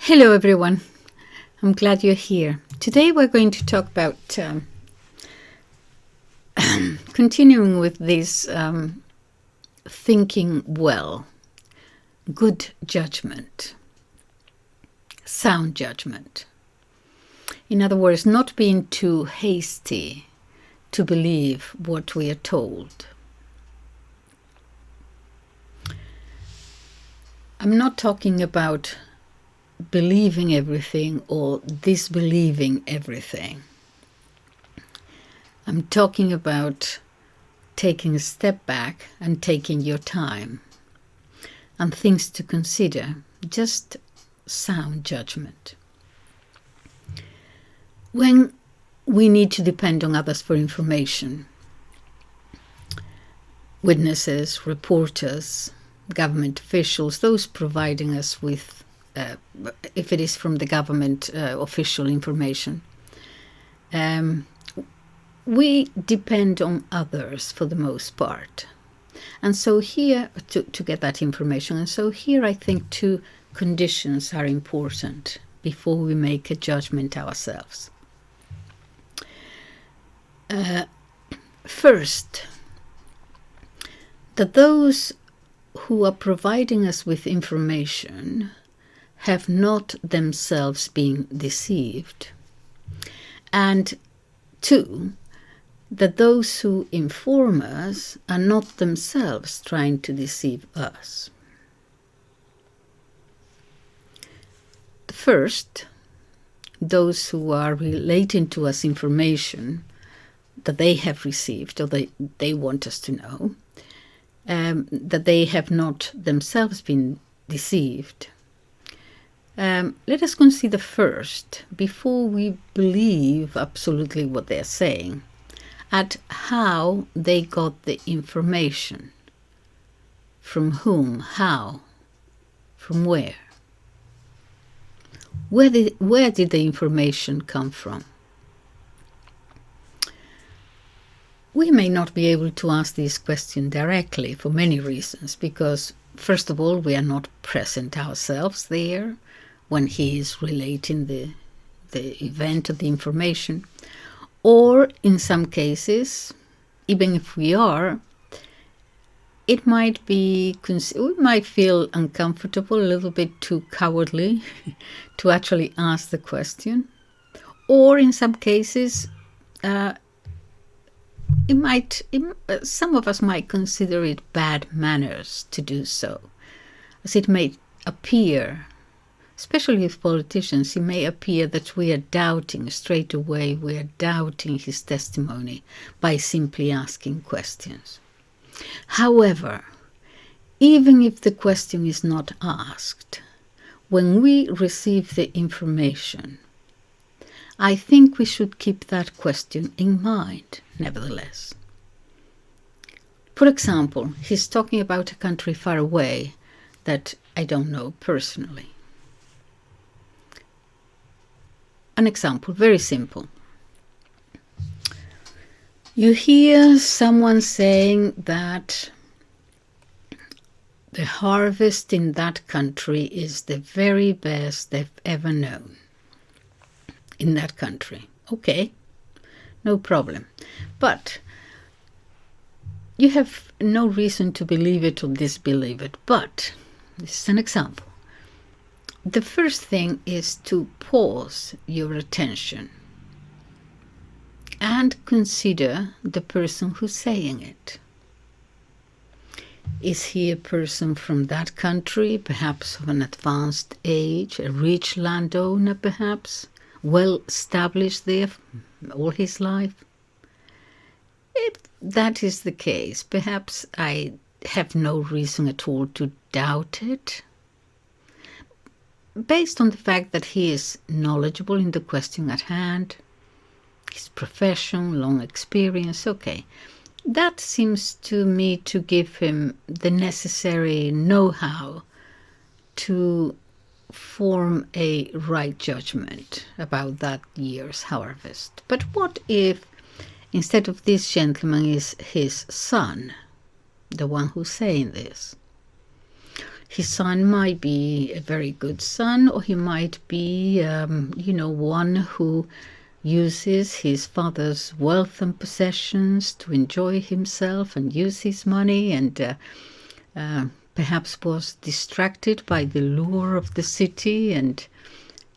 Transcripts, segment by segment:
Hello everyone, I'm glad you're here. Today we're going to talk about continuing with this thinking well, good judgment, sound judgment. In other words, not being too hasty to believe what we are told. I'm not talking about believing everything or disbelieving everything. I'm talking about taking a step back and taking your time and things to consider, just sound judgment. When we need to depend on others for information, witnesses, reporters, government officials, those providing us with if it is from the government official information, we depend on others for the most part. And so here, to get that information, and so here I think two conditions are important before we make a judgment ourselves. First, that those who are providing us with information have not themselves been deceived. And two, that those who inform us are not themselves trying to deceive us. First, those who are relating to us information that they have received or they want us to know, that they have not themselves been deceived. Let us consider first, before we believe absolutely what they're saying, at how they got the information. From whom, how, from where. Where did the information come from? We may not be able to ask this question directly for many reasons, because first of all, we are not present ourselves there when he is relating the event or the information. Or in some cases, even if we are, it might be, we might feel uncomfortable, a little bit too cowardly to actually ask the question. Or in some cases, some of us might consider it bad manners to do so, as it may appear, especially with politicians, it may appear that we are doubting straight away, we are doubting his testimony by simply asking questions. However, even if the question is not asked, when we receive the information, I think we should keep that question in mind, nevertheless. For example, he's talking about a country far away that I don't know personally. An example, very simple. You hear someone saying that the harvest in that country is the very best they've ever known. In that country. Okay, no problem. But you have no reason to believe it or disbelieve it. But this is an example. The first thing is to pause your attention and consider the person who's saying it. Is he a person from that country, perhaps of an advanced age, a rich landowner perhaps, well established there all his life? If that is the case, perhaps I have no reason at all to doubt it. Based on the fact that he is knowledgeable in the question at hand, his profession, long experience, okay. That seems to me to give him the necessary know-how to form a right judgment about that year's harvest. But what if, instead of this gentleman, is his son, the one who's saying this? His son might be a very good son, or he might be, one who uses his father's wealth and possessions to enjoy himself and use his money, and perhaps was distracted by the lure of the city and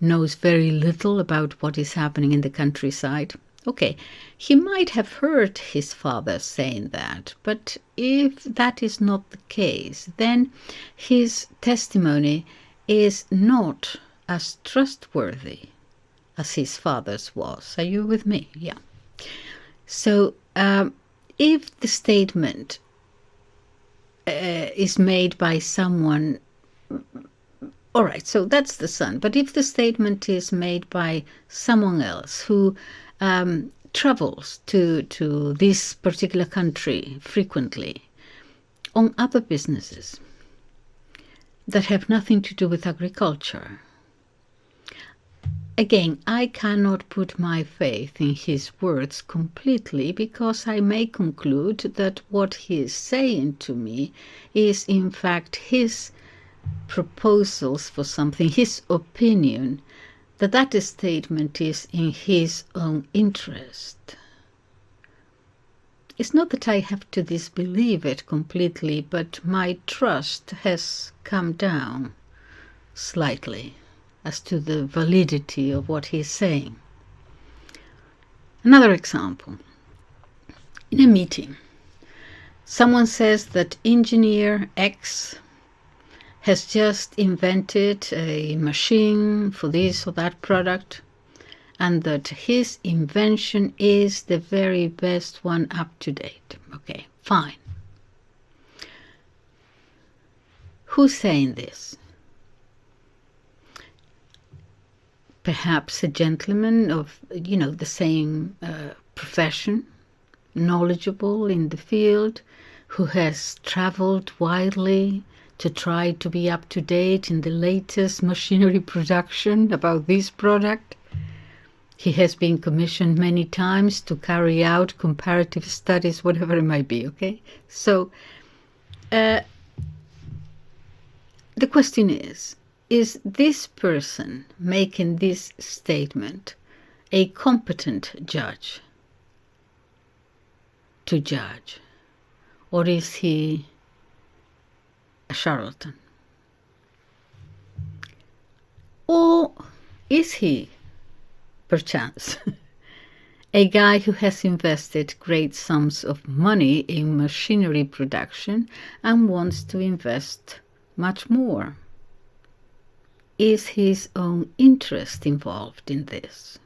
knows very little about what is happening in the countryside. Okay, he might have heard his father saying that, but if that is not the case, then his testimony is not as trustworthy as his father's was. Are you with me? Yeah. So if the statement is made by someone, all right, so that's the son. But if the statement is made by someone else who travels to this particular country frequently on other businesses that have nothing to do with agriculture, again, I cannot put my faith in his words completely, because I may conclude that what he is saying to me is in fact his proposals for something, his opinion, that statement is in his own interest. It's not that I have to disbelieve it completely, but my trust has come down slightly as to the validity of what he's saying. Another example. In a meeting, someone says that engineer X has just invented a machine for this or that product, and that his invention is the very best one up to date. Okay, fine. Who's saying this? Perhaps a gentleman of, the same profession, knowledgeable in the field, who has traveled widely to try to be up to date in the latest machinery production about this product. He has been commissioned many times to carry out comparative studies, whatever it might be, okay? So the question is this person making this statement a competent judge to judge, or is he a charlatan? Or is he, perchance, a guy who has invested great sums of money in machinery production and wants to invest much more? Is his own interest involved in this?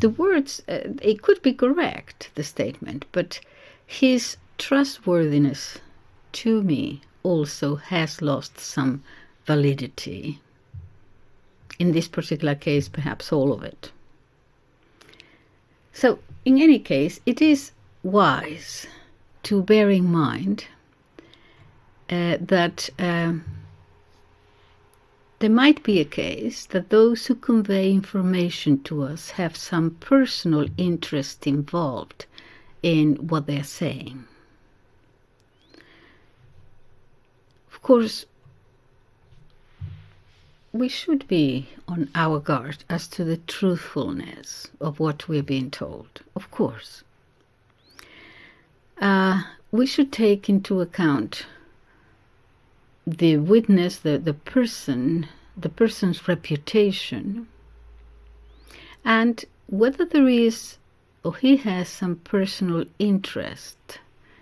The words, it could be correct, the statement, but his trustworthiness to me also has lost some validity. In this particular case, perhaps all of it. So, in any case, it is wise to bear in mind that there might be a case that those who convey information to us have some personal interest involved in what they're saying. Of course, we should be on our guard as to the truthfulness of what we're being told, of course. We should take into account the witness, the person's reputation, and whether there is or he has some personal interest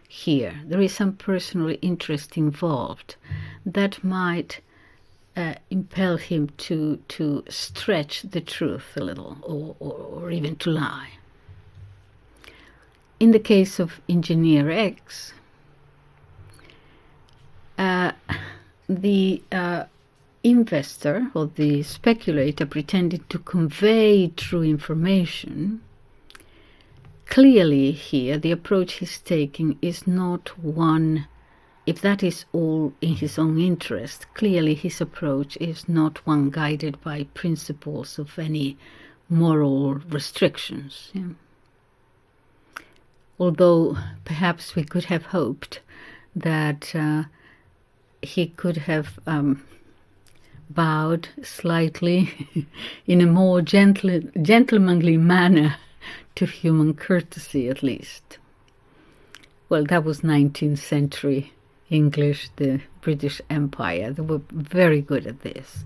here. There is some personal interest involved that might impel him to stretch the truth a little, or even to lie. In the case of Engineer X, the investor or the speculator pretending to convey true information, clearly here the approach he's taking is not one, if that is all in his own interest, clearly his approach is not one guided by principles of any moral restrictions. Yeah. Although perhaps we could have hoped that he could have bowed slightly in a more gentlemanly manner to human courtesy, at least. Well, that was 19th century English, the British Empire. They were very good at this.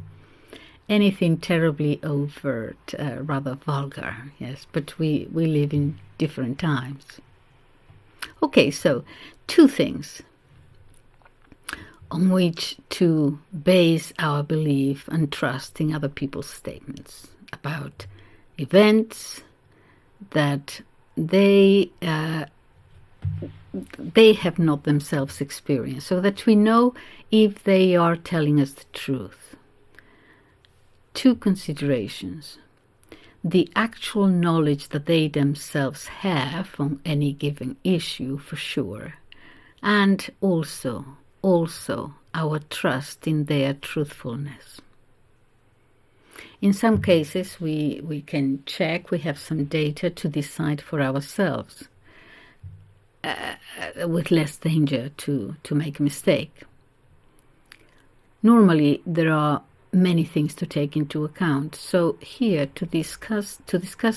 Anything terribly overt, rather vulgar, yes, but we live in different times. Okay, so 2 things on which to base our belief and trust in other people's statements about events that they have not themselves experienced, so that we know if they are telling us the truth. 2 considerations: the actual knowledge that they themselves have on any given issue, for sure, and also our trust in their truthfulness. In some cases, we can check, we have some data to decide for ourselves with less danger to make a mistake. Normally, there are many things to take into account. So here, to discuss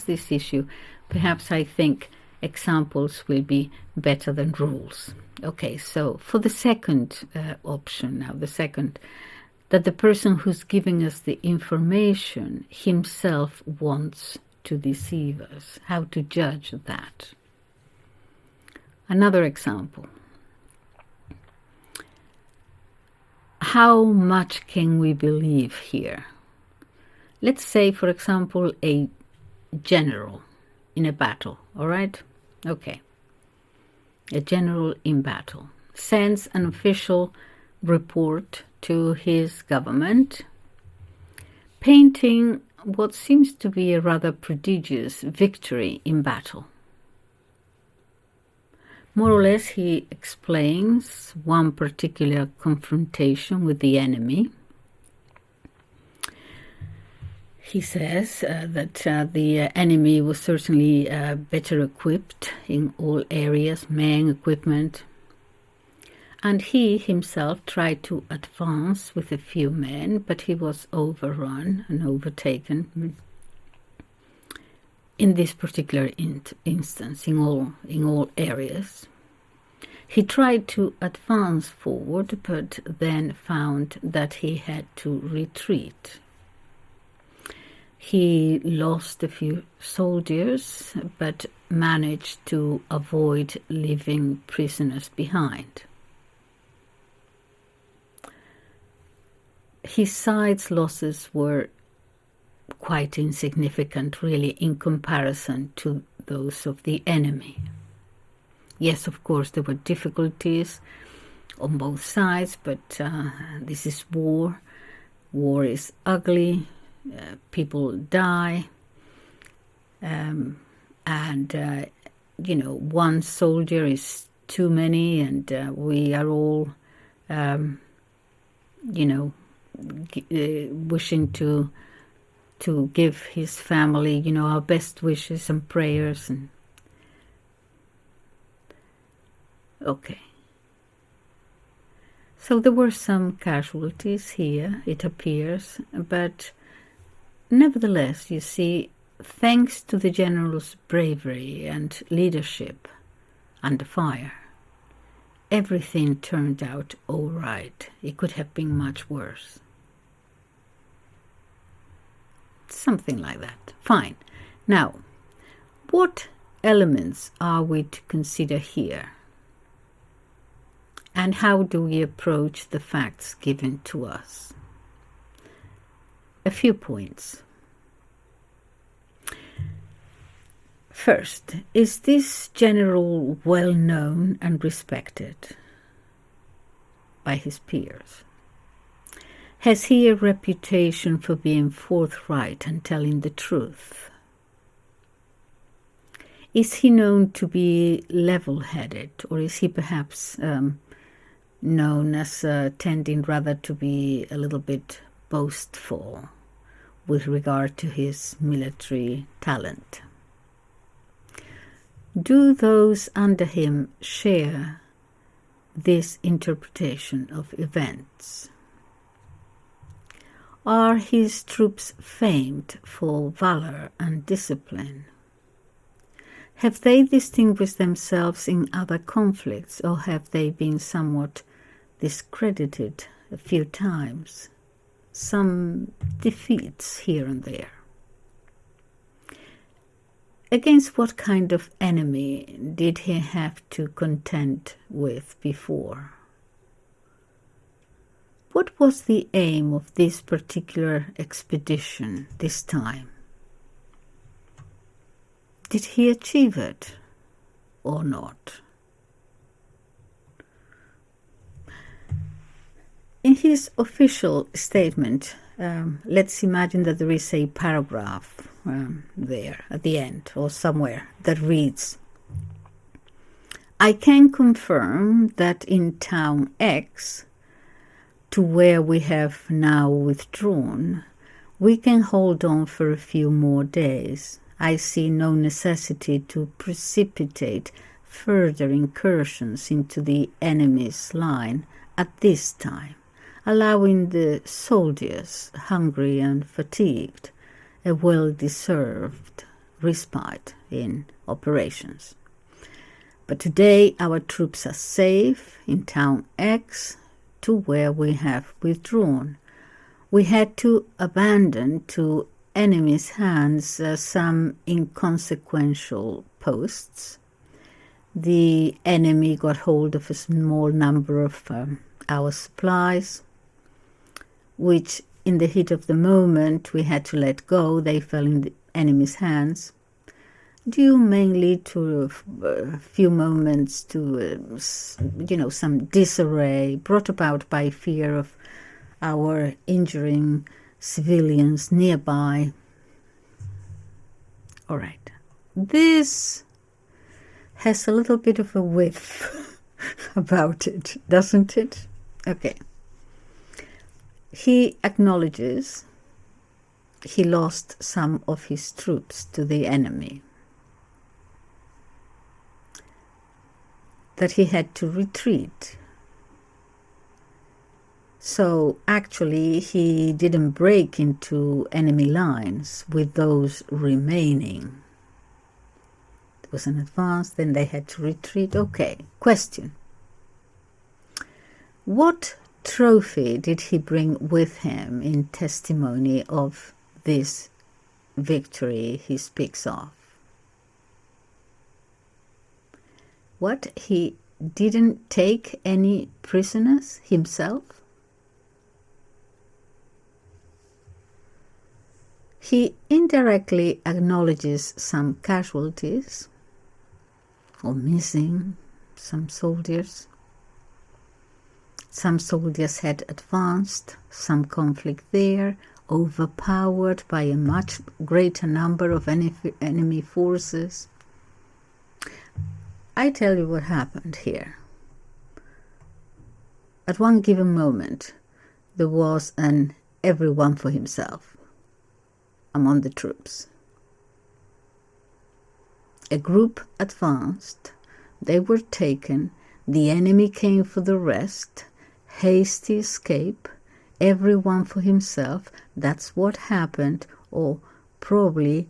this issue, perhaps I think examples will be better than rules. Okay, so for the second option now, the second, that the person who's giving us the information himself wants to deceive us. How to judge that? Another example. How much can we believe here? Let's say, for example, a general in a battle, all right? Okay. A general in battle sends an official report to his government, painting what seems to be a rather prodigious victory in battle. More or less, he explains one particular confrontation with the enemy. He says that the enemy was certainly better equipped in all areas, men, equipment, and he himself tried to advance with a few men, but he was overrun and overtaken in this particular instance, in all areas. He tried to advance forward, but then found that he had to retreat. He lost a few soldiers, but managed to avoid leaving prisoners behind. His side's losses were quite insignificant, really, in comparison to those of the enemy. Yes, of course, there were difficulties on both sides, but this is war. War is ugly. People die. And, one soldier is too many, and we are all, wishing to give his family, our best wishes and prayers. And okay. So there were some casualties here, it appears, but nevertheless, you see, thanks to the general's bravery and leadership under fire, everything turned out all right. It could have been much worse. Something like that. Fine. Now, what elements are we to consider here? And how do we approach the facts given to us? A few points. First, is this general well known and respected by his peers? Has he a reputation for being forthright and telling the truth? Is he known to be level-headed, or is he perhaps known as tending rather to be a little bit boastful with regard to his military talent? Do those under him share this interpretation of events? Are his troops famed for valor and discipline? Have they distinguished themselves in other conflicts, or have they been somewhat discredited a few times? Some defeats here and there. Against what kind of enemy did he have to contend with before? What was the aim of this particular expedition this time? Did he achieve it or not? In his official statement, let's imagine that there is a paragraph there at the end or somewhere that reads, I can confirm that in town X, to where we have now withdrawn, we can hold on for a few more days. I see no necessity to precipitate further incursions into the enemy's line at this time, allowing the soldiers, hungry and fatigued, a well-deserved respite in operations. But today our troops are safe in town X, to where we have withdrawn. We had to abandon to enemy's hands some inconsequential posts. The enemy got hold of a small number of our supplies, which in the heat of the moment we had to let go. They fell in the enemy's hands, due mainly to a few moments to, some disarray brought about by fear of our injuring civilians nearby. All right. This has a little bit of a whiff about it, doesn't it? Okay. He acknowledges he lost some of his troops to the enemy, that he had to retreat. So actually he didn't break into enemy lines with those remaining. There was an advance, then they had to retreat. Okay, question. What trophy did he bring with him in testimony of this victory he speaks of? What, he didn't take any prisoners himself? He indirectly acknowledges some casualties, or missing some soldiers. Some soldiers had advanced, some conflict there, overpowered by a much greater number of enemy forces. I tell you what happened here. At one given moment, there was an everyone for himself among the troops. A group advanced, they were taken, the enemy came for the rest, hasty escape, everyone for himself. That's what happened, or probably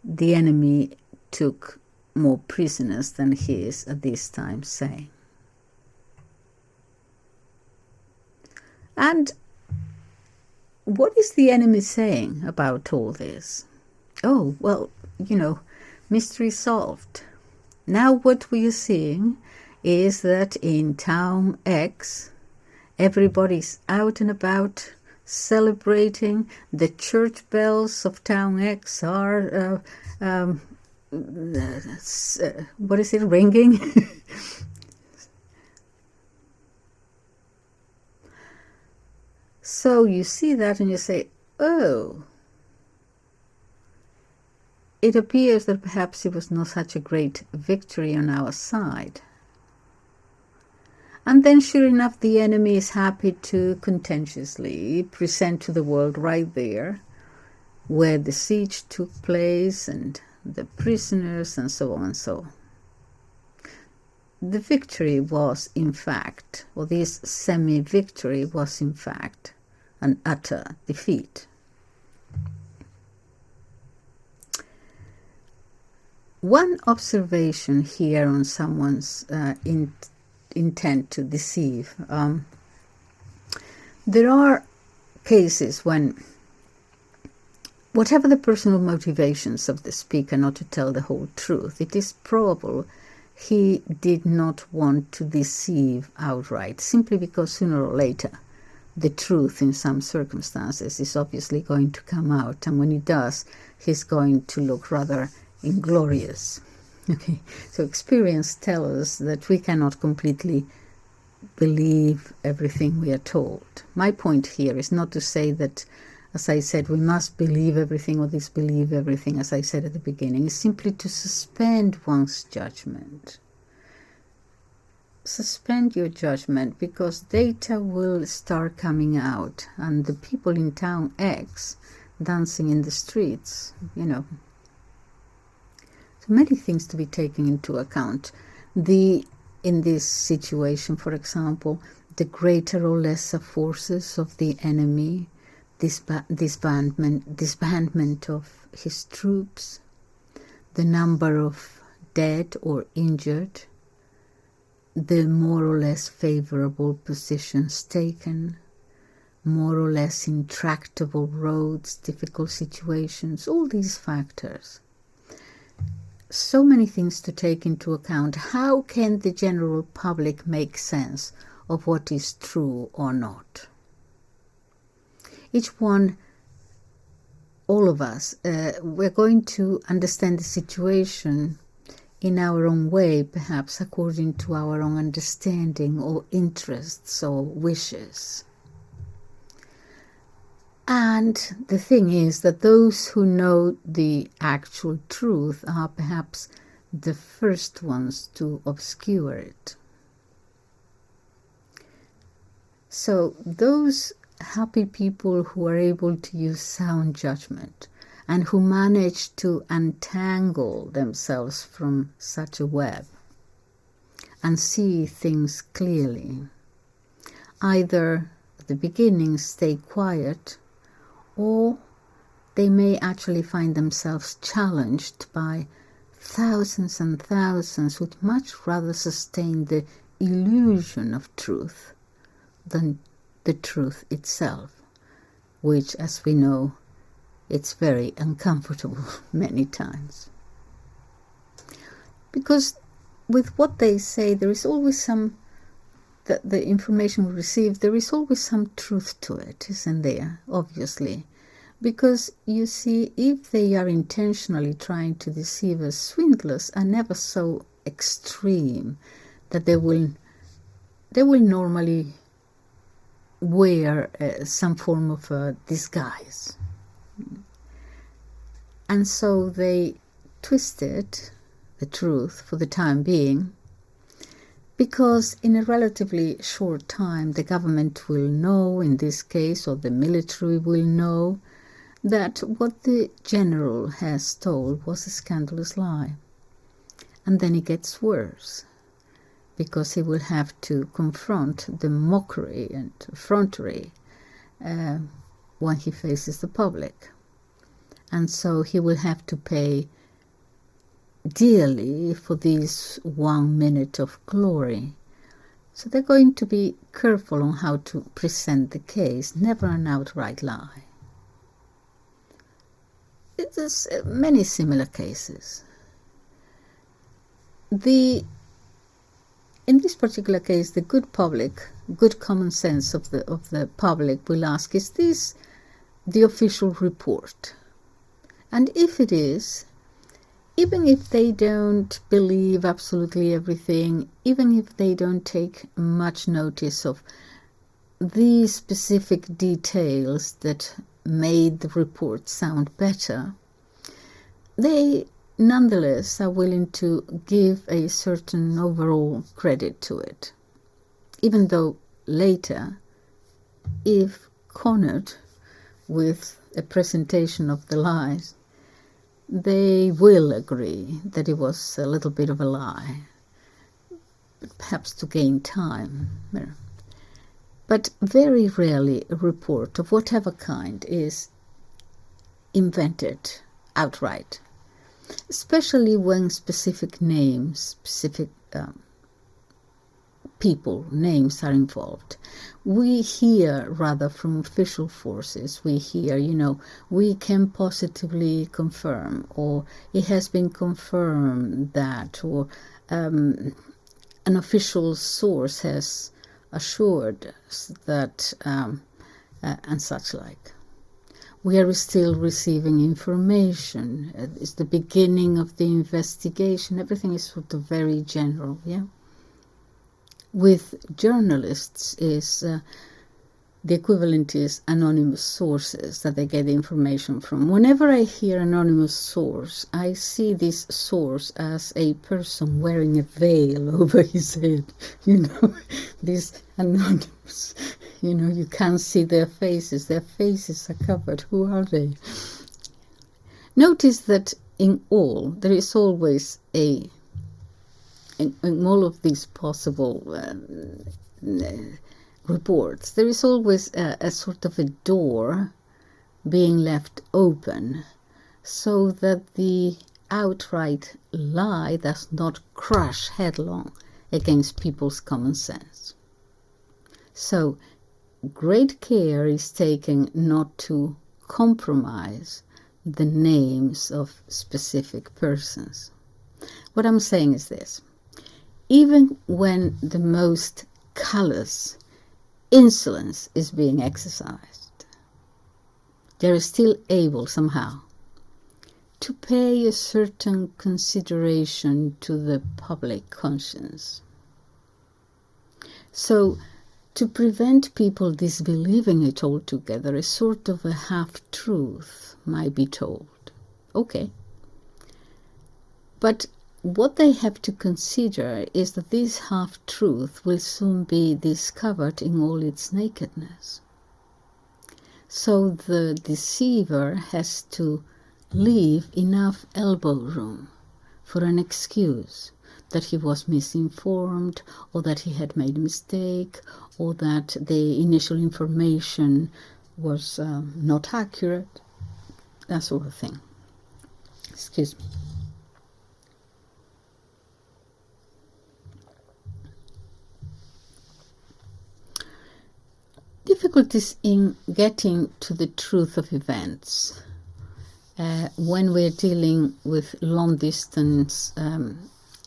the enemy took more prisoners than he is at this time saying. And what is the enemy saying about all this? Oh, well, mystery solved. Now what we are seeing is that in town X, everybody's out and about celebrating. The church bells of town X are what is it, ringing? So you see that and you say, oh, it appears that perhaps it was not such a great victory on our side. And then sure enough, the enemy is happy to contentiously present to the world right there where the siege took place and the prisoners and so on and so on. the victory was in fact, or this semi-victory was in fact, an utter defeat. One observation here on someone's intent to deceive. There are cases when, whatever the personal motivations of the speaker not to tell the whole truth, it is probable he did not want to deceive outright, simply because sooner or later the truth in some circumstances is obviously going to come out, and when it does, he's going to look rather inglorious. Okay, so experience tells us that we cannot completely believe everything we are told. My point here is not to say that, as I said, we must believe everything or disbelieve everything, as I said at the beginning. It's simply to suspend one's judgment. Suspend your judgment, because data will start coming out, and the people in town X dancing in the streets, So many things to be taken into account. In this situation, for example, the greater or lesser forces of the enemy, disbandment of his troops, the number of dead or injured, the more or less favorable positions taken, more or less intractable roads, difficult situations, all these factors. So many things to take into account. How can the general public make sense of what is true or not? Each one, all of us, we're going to understand the situation in our own way, perhaps according to our own understanding or interests or wishes. And the thing is that those who know the actual truth are perhaps the first ones to obscure it. So those happy people who are able to use sound judgment and who manage to untangle themselves from such a web and see things clearly, either at the beginning stay quiet, or they may actually find themselves challenged by thousands and thousands who'd much rather sustain the illusion of truth than the truth itself, which, as we know, it's very uncomfortable many times. Because with what they say, there is always the information we receive, there is always some truth to it, isn't there? Obviously. Because, you see, if they are intentionally trying to deceive us, swindlers are never so extreme that they will normally wear some form of a disguise. And so they twisted the truth for the time being, because in a relatively short time the government will know, in this case, or the military will know, that what the general has told was a scandalous lie. And then it gets worse, because he will have to confront the mockery and effrontery when he faces the public. And so he will have to pay dearly for this 1 minute of glory. So they're going to be careful on how to present the case, never an outright lie. There's many similar cases. In this particular case, the good common sense of the public will ask, is this the official report? And if it is, even if they don't believe absolutely everything, even if they don't take much notice of the specific details that made the report sound better, they nonetheless are willing to give a certain overall credit to it, even though later, if cornered with a presentation of the lies, they will agree that it was a little bit of a lie. perhaps to gain time. But very rarely a report of whatever kind is invented outright, especially when specific names, specific people, names are involved. We hear, rather, from official forces, we hear, we can positively confirm, or it has been confirmed that, or an official source has assured us that, and such like. We are still receiving information. It's the beginning of the investigation. Everything is sort of very general, yeah? With journalists, is the equivalent is anonymous sources that they get information from. Whenever I hear anonymous source, I see this source as a person wearing a veil over his head. This anonymous, you can't see their faces. Their faces are covered. Who are they? Notice that in all, there is always in all of these possible reports, there is always a sort of a door being left open so that the outright lie does not crash headlong against people's common sense. So great care is taken not to compromise the names of specific persons. What I'm saying is this: even when the most callous insolence is being exercised, they are still able somehow to pay a certain consideration to the public conscience. So, to prevent people disbelieving it altogether, a sort of a half-truth might be told. Okay. But what they have to consider is that this half-truth will soon be discovered in all its nakedness. So the deceiver has to leave enough elbow room for an excuse that he was misinformed, or that he had made a mistake, or that the initial information was not accurate, that sort of thing. Excuse me. Difficulties in getting to the truth of events when we're dealing with long distance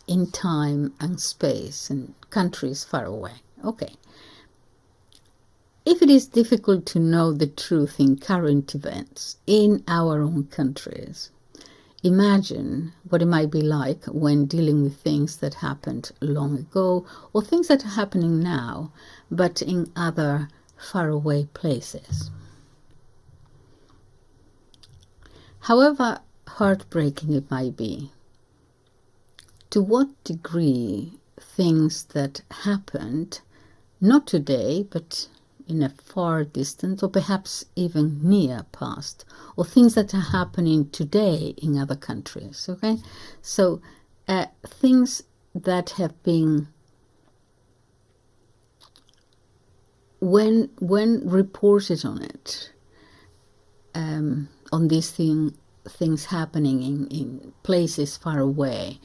in time and space and countries far away. Okay. If it is difficult to know the truth in current events in our own countries, imagine what it might be like when dealing with things that happened long ago, or things that are happening now, but in other faraway places. However heartbreaking it might be, to what degree things that happened, not today, but in a far distant, or perhaps even near past, or things that are happening today in other countries, okay? So things that have been, when reported on it, on these things happening in places far away,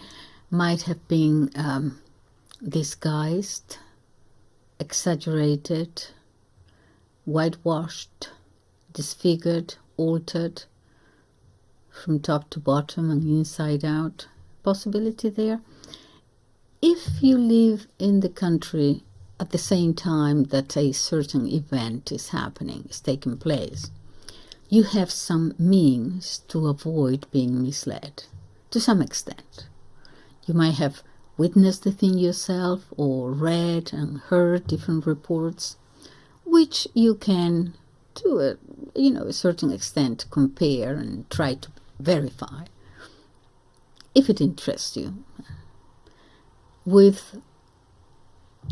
might have been disguised, exaggerated, whitewashed, disfigured, altered from top to bottom and inside out. Possibility there. If you live in the country at the same time that a certain event is happening, is taking place, you have some means to avoid being misled, to some extent. You might have witnessed the thing yourself, or read and heard different reports, which you can, to a certain extent, compare and try to verify, if it interests you. With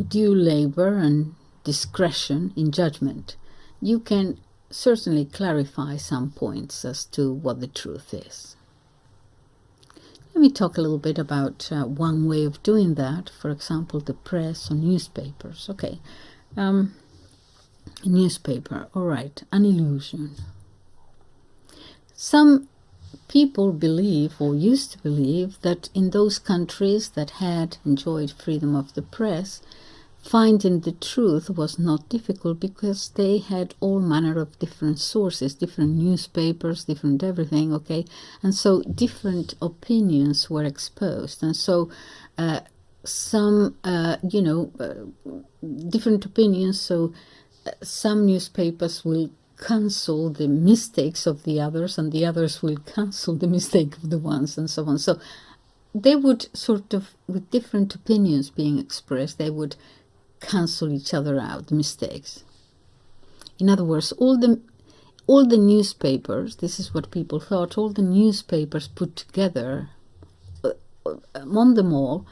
due labor and discretion in judgment, you can certainly clarify some points as to what the truth is. Let me talk a little bit about one way of doing that. For example, the press or newspapers. Okay, a newspaper. All right, an illusion. Some people believe, or used to believe, that in those countries that had enjoyed freedom of the press, finding the truth was not difficult because they had all manner of different sources, different newspapers, different everything, okay? And so different opinions were exposed. And so different opinions. So some newspapers will cancel the mistakes of the others, and the others will cancel the mistake of the ones, and so on. So they would sort of, with different opinions being expressed, they would cancel each other out, the mistakes. In other words, all the newspapers, this is what people thought, all the newspapers put together, among them all,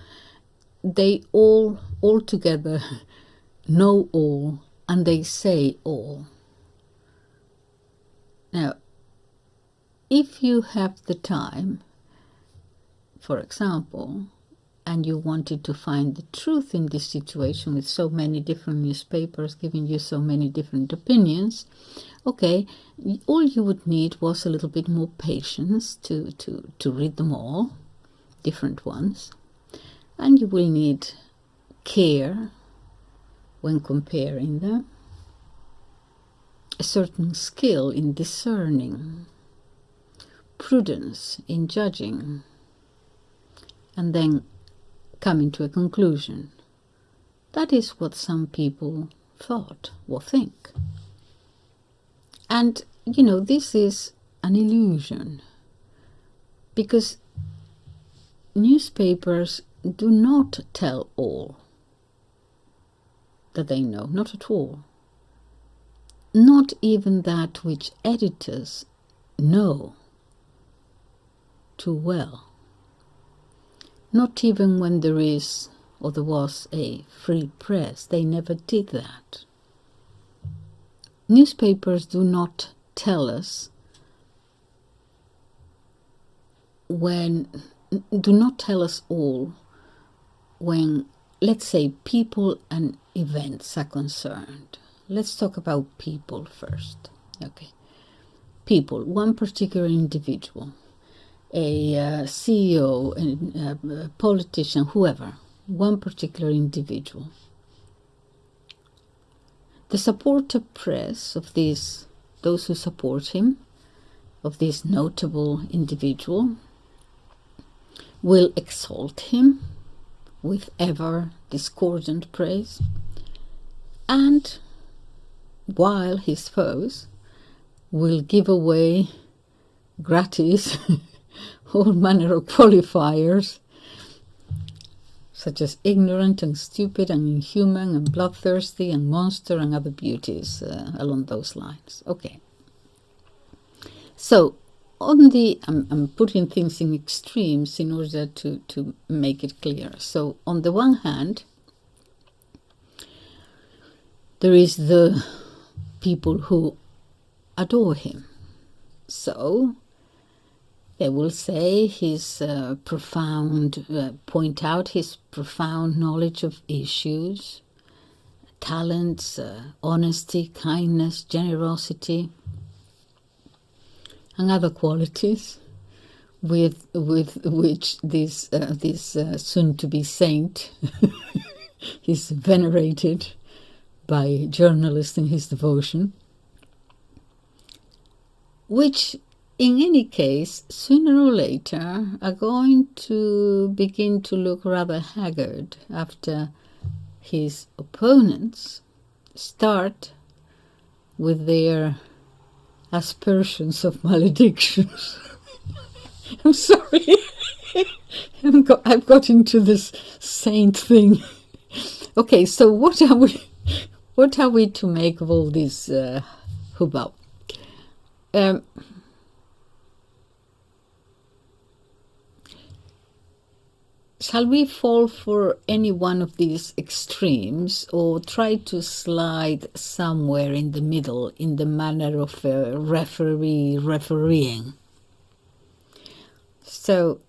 they all together know all, and they say all. Now, if you have the time, for example, and you wanted to find the truth in this situation with so many different newspapers giving you so many different opinions, okay, all you would need was a little bit more patience to read them all, different ones, and you will need care when comparing them, a certain skill in discerning, prudence in judging, and then coming to a conclusion. That is what some people thought or think. And, this is an illusion, because newspapers do not tell all that they know, not at all. Not even that which editors know too well. Not even when there is, or there was, a free press. They never did that. Newspapers do not tell us all when, let's say, people and events are concerned. Let's talk about people first. Okay. People, one particular individual, a CEO, a politician, whoever, one particular individual. The supporter press of those who support him, of this notable individual, will exalt him with ever discordant praise, and while his foes will give away gratis all manner of qualifiers, such as ignorant and stupid and inhuman and bloodthirsty and monster and other beauties along those lines. Okay. So, I'm putting things in extremes in order to make it clear. So, on the one hand, there is the people who adore him. So, they will say point out his profound knowledge of issues, talents, honesty, kindness, generosity, and other qualities with which this soon-to-be saint is venerated by journalists in his devotion, which in any case, sooner or later, are going to begin to look rather haggard after his opponents start with their aspersions of maledictions. I'm sorry. I've got into this saint thing. Okay, so what are we to make of all this hubbub? Shall we fall for any one of these extremes, or try to slide somewhere in the middle in the manner of a refereeing? So,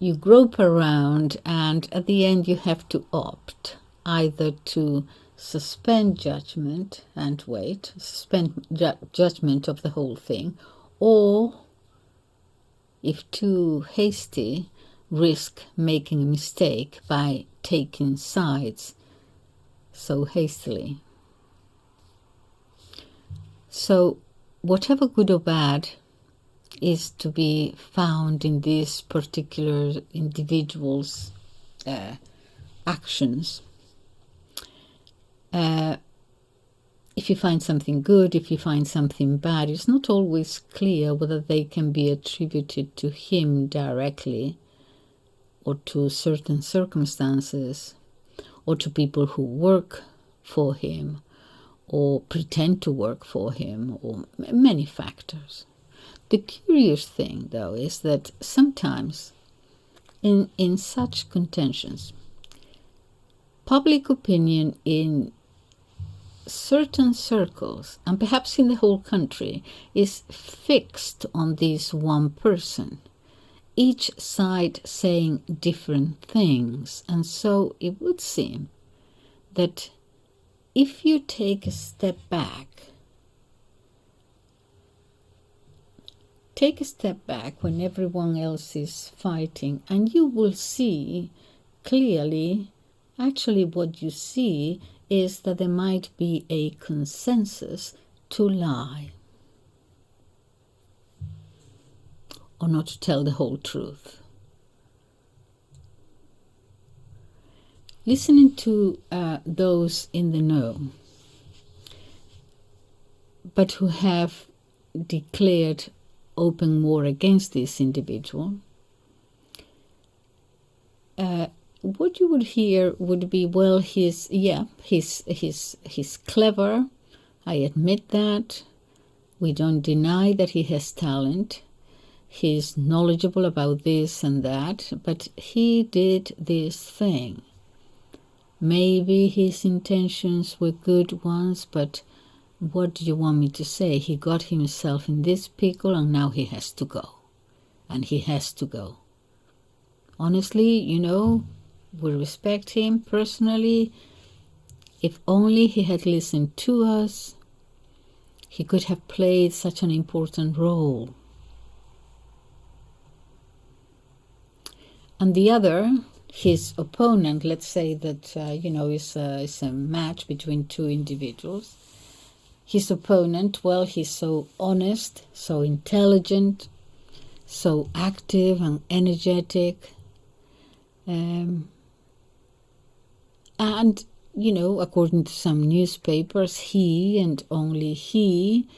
you grope around, and at the end you have to opt either to suspend judgment and wait, suspend judgment of the whole thing, or, if too hasty, risk making a mistake by taking sides so hastily. So whatever good or bad is to be found in this particular individual's actions, if you find something good, if you find something bad, it's not always clear whether they can be attributed to him directly, or to certain circumstances, or to people who work for him, or pretend to work for him, or many factors. The curious thing, though, is that sometimes in such contentions, public opinion in certain circles, and perhaps in the whole country, is fixed on this one person, each side saying different things. And so it would seem that if you take a step back, when everyone else is fighting, and you will see clearly, actually what you see is that there might be a consensus to lie, or not to tell the whole truth. Listening to those in the know, but who have declared open war against this individual, what you would hear would be, well, he's clever, I admit that, we don't deny that he has talent, he's knowledgeable about this and that, but he did this thing. Maybe his intentions were good ones, but what do you want me to say? He got himself in this pickle and now he has to go. And he has to go. Honestly, we respect him personally. If only he had listened to us, he could have played such an important role. And the other, his opponent, let's say that, is a match between two individuals. His opponent, well, he's so honest, so intelligent, so active and energetic. And, according to some newspapers, he and only he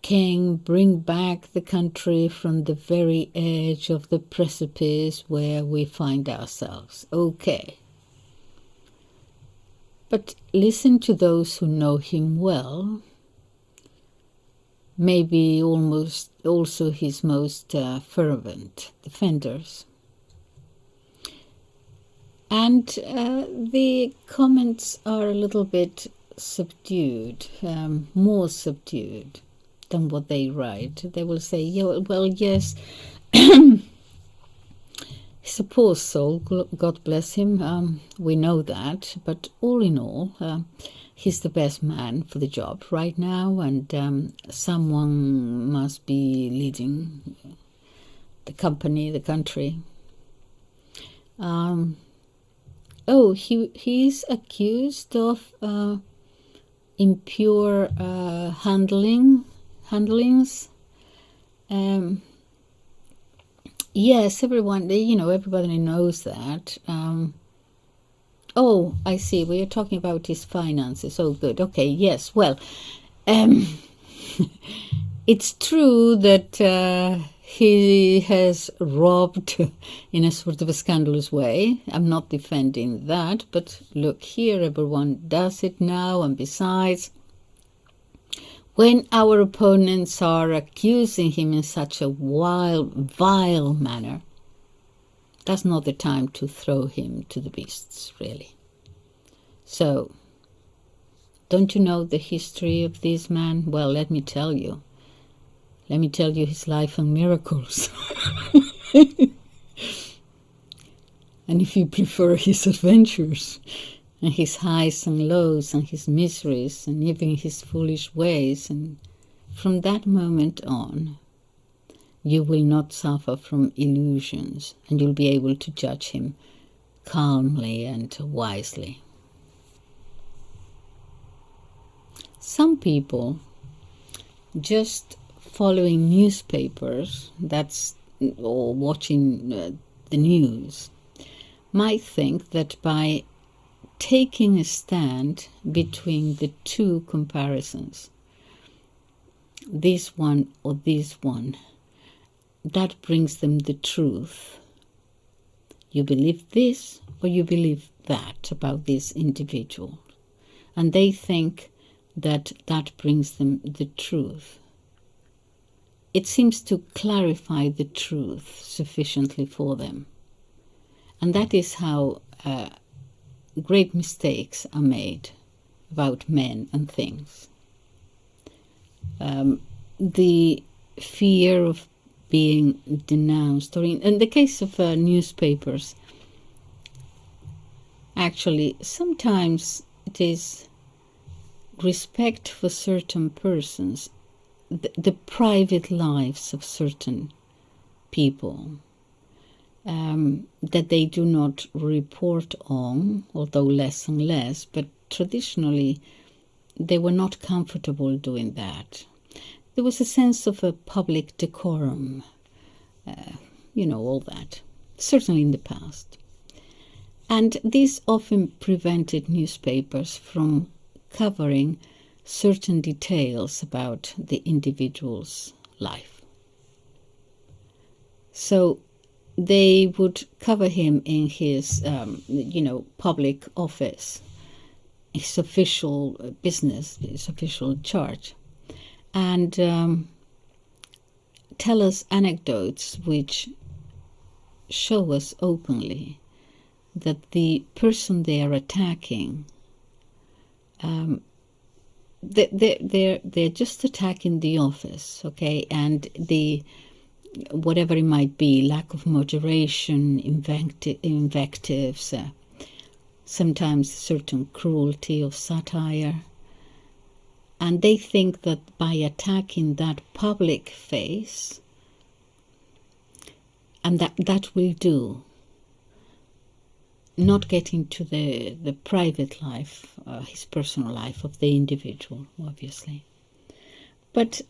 can bring back the country from the very edge of the precipice where we find ourselves. Okay. But listen to those who know him well, maybe almost also his most fervent defenders. And the comments are a little bit subdued, more subdued than what they write. They will say, yeah, well, yes, he's a poor soul, God bless him, we know that, but all in all, he's the best man for the job right now, and someone must be leading the company, the country. He's accused of impure handlings. Yes, everybody knows that. I see. We are talking about his finances. Oh, good. Okay, yes. Well, it's true that he has robbed in a sort of a scandalous way. I'm not defending that, but look here, everyone does it now, and besides, when our opponents are accusing him in such a vile manner, that's not the time to throw him to the beasts, really. So, don't you know the history of this man? Well, let me tell you. Let me tell you his life and miracles. And if you prefer his adventures and his highs and lows and his miseries and even his foolish ways, and from that moment on, you will not suffer from illusions, and you'll be able to judge him calmly and wisely. Some people, just following newspapers, or watching the news, might think that by taking a stand between the two comparisons, this one or this one, that brings them the truth. You believe this or you believe that about this individual. And they think that that brings them the truth. It seems to clarify the truth sufficiently for them. And that is how great mistakes are made about men and things. The fear of being denounced, or in the case of newspapers, actually sometimes it is respect for certain persons, the private lives of certain people, that they do not report on, although less and less, but traditionally they were not comfortable doing that. There was a sense of a public decorum, all that, certainly in the past. And this often prevented newspapers from covering certain details about the individual's life. So they would cover him in his, public office, his official business, his official charge, and tell us anecdotes which show us openly that the person they are attacking, they're just attacking the office, okay, and the whatever it might be, lack of moderation, invectives, sometimes certain cruelty or satire. And they think that by attacking that public face, and that will do, not getting to the private life, his personal life of the individual, obviously. But,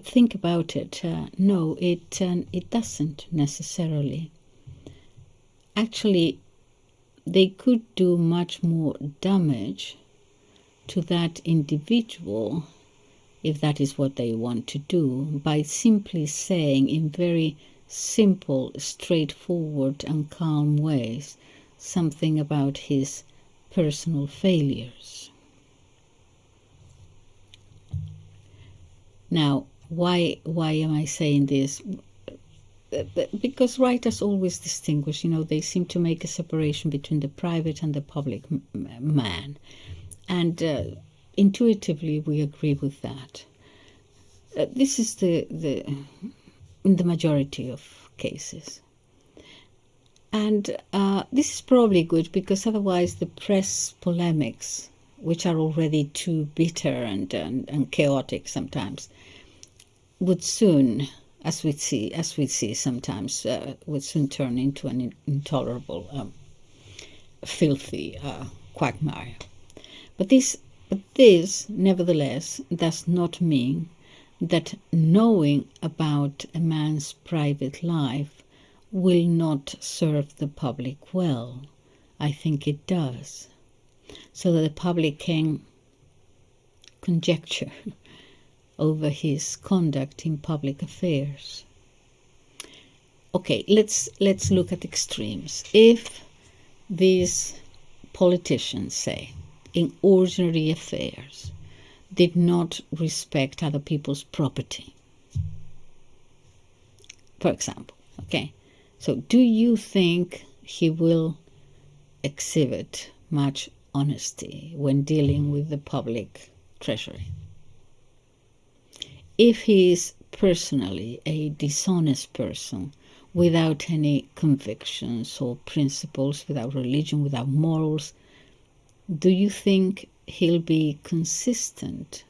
think about it. No, it doesn't necessarily. Actually, they could do much more damage to that individual, if that is what they want to do, by simply saying in very simple, straightforward and calm ways something about his personal failures. Now, why am I saying this? Because writers always distinguish, they seem to make a separation between the private and the public man. And intuitively we agree with that. This is in the majority of cases. And this is probably good, because otherwise the press polemics, which are already too bitter and chaotic sometimes, would soon, as we see sometimes, would soon turn into an intolerable, filthy quagmire. But this, nevertheless, does not mean that knowing about a man's private life will not serve the public well. I think it does, so that the public can conjecture over his conduct in public affairs. Okay, let's look at extremes. If these politicians, say, in ordinary affairs, did not respect other people's property, for example, okay, so do you think he will exhibit much honesty when dealing with the public treasury? If he is personally a dishonest person, without any convictions or principles, without religion, without morals, do you think he'll be consistent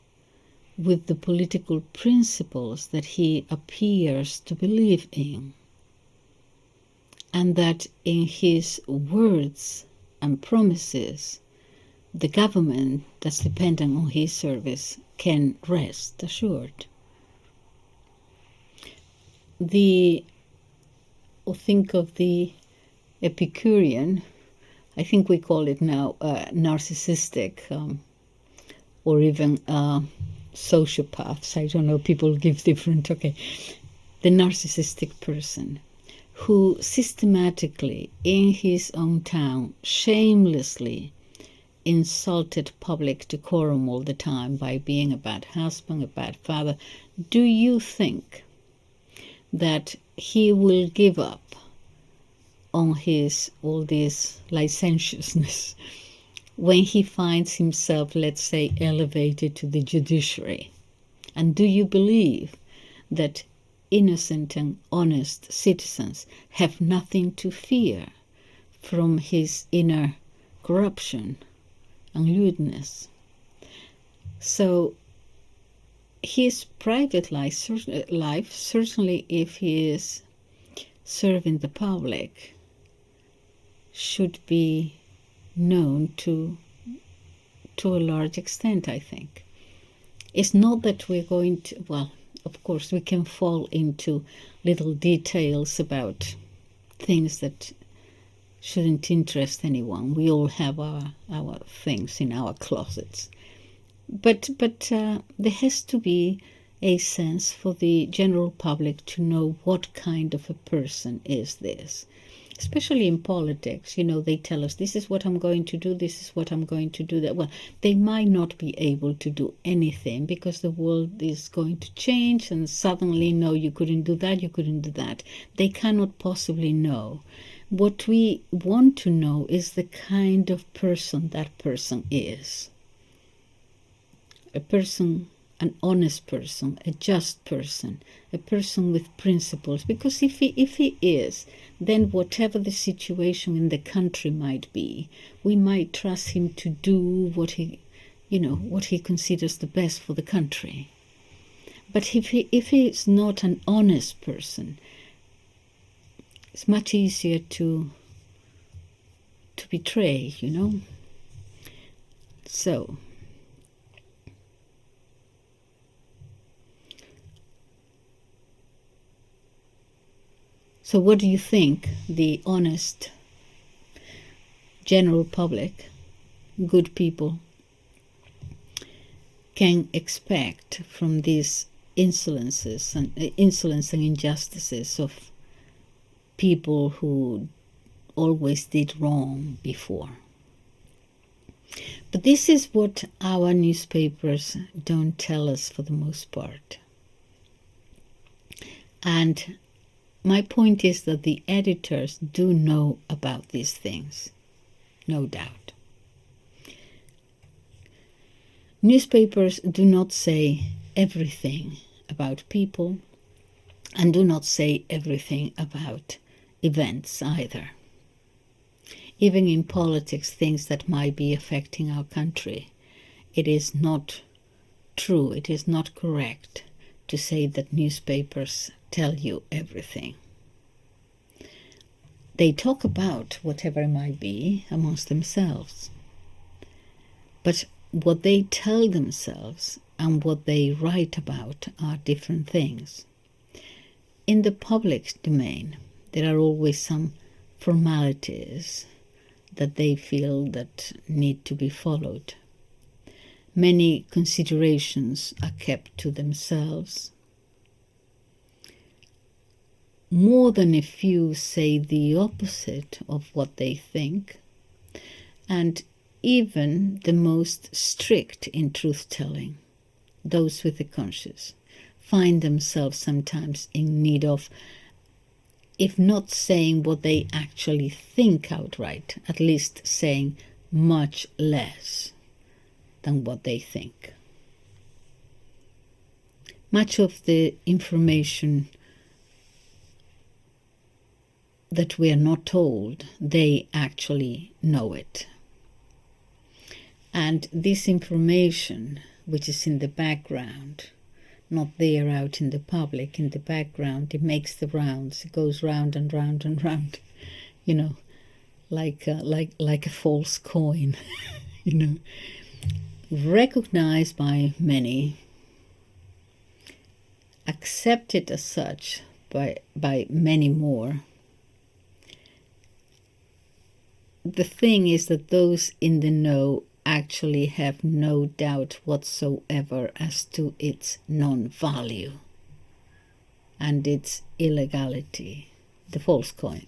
with the political principles that he appears to believe in? And that in his words and promises, the government that's dependent on his service can rest assured. Think of the Epicurean, I think we call it now narcissistic, or even sociopaths. I don't know, people give different, okay. The narcissistic person who systematically in his own town shamelessly insulted public decorum all the time by being a bad husband, a bad father. Do you think that he will give up on his all this licentiousness when he finds himself, let's say, elevated to the judiciary? And do you believe that innocent and honest citizens have nothing to fear from his inner corruption and lewdness? So his private life, certainly if he is serving the public, should be known to a large extent, I think. It's not that we're going to, well, of course we can fall into little details about things that shouldn't interest anyone. We all have our things in our closets. But there has to be a sense for the general public to know what kind of a person is this. Especially in politics, they tell us, this is what I'm going to do, this is what I'm going to do. That. Well, they might not be able to do anything because the world is going to change and suddenly, no, you couldn't do that, you couldn't do that. They cannot possibly know. What we want to know is the kind of person that person is. A person, an honest person, a just person, a person with principles. Because if he is, then whatever the situation in the country might be, we might trust him to do what he considers the best for the country. But if he is not an honest person, it's much easier to betray, So what do you think the honest general public, good people, can expect from these insolence and injustices of people who always did wrong before? But this is what our newspapers don't tell us for the most part. And my point is that the editors do know about these things, no doubt. Newspapers do not say everything about people and do not say everything about events either. Even in politics, things that might be affecting our country, it is not true, it is not correct to say that newspapers tell you everything. They talk about whatever it might be amongst themselves. But what they tell themselves and what they write about are different things. In the public domain, there are always some formalities that they feel that need to be followed. Many considerations are kept to themselves. More than a few say the opposite of what they think, and even the most strict in truth-telling, those with the conscience, find themselves sometimes in need of, if not saying what they actually think outright, at least saying much less than what they think. Much of the information that we are not told, they actually know it. And this information, which is in the background, not there out in the public, in the background, it makes the rounds. It goes round and round and round, you know, like a false coin, you know, recognized by many, accepted as such by many more. The thing is that those in the know actually have no doubt whatsoever as to its non-value and its illegality, the false coin.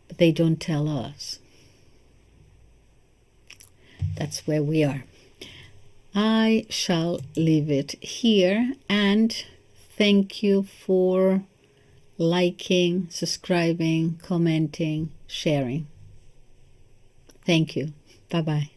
But they don't tell us. That's where we are. I shall leave it here, and thank you for liking, subscribing, commenting, sharing. Thank you. Bye-bye.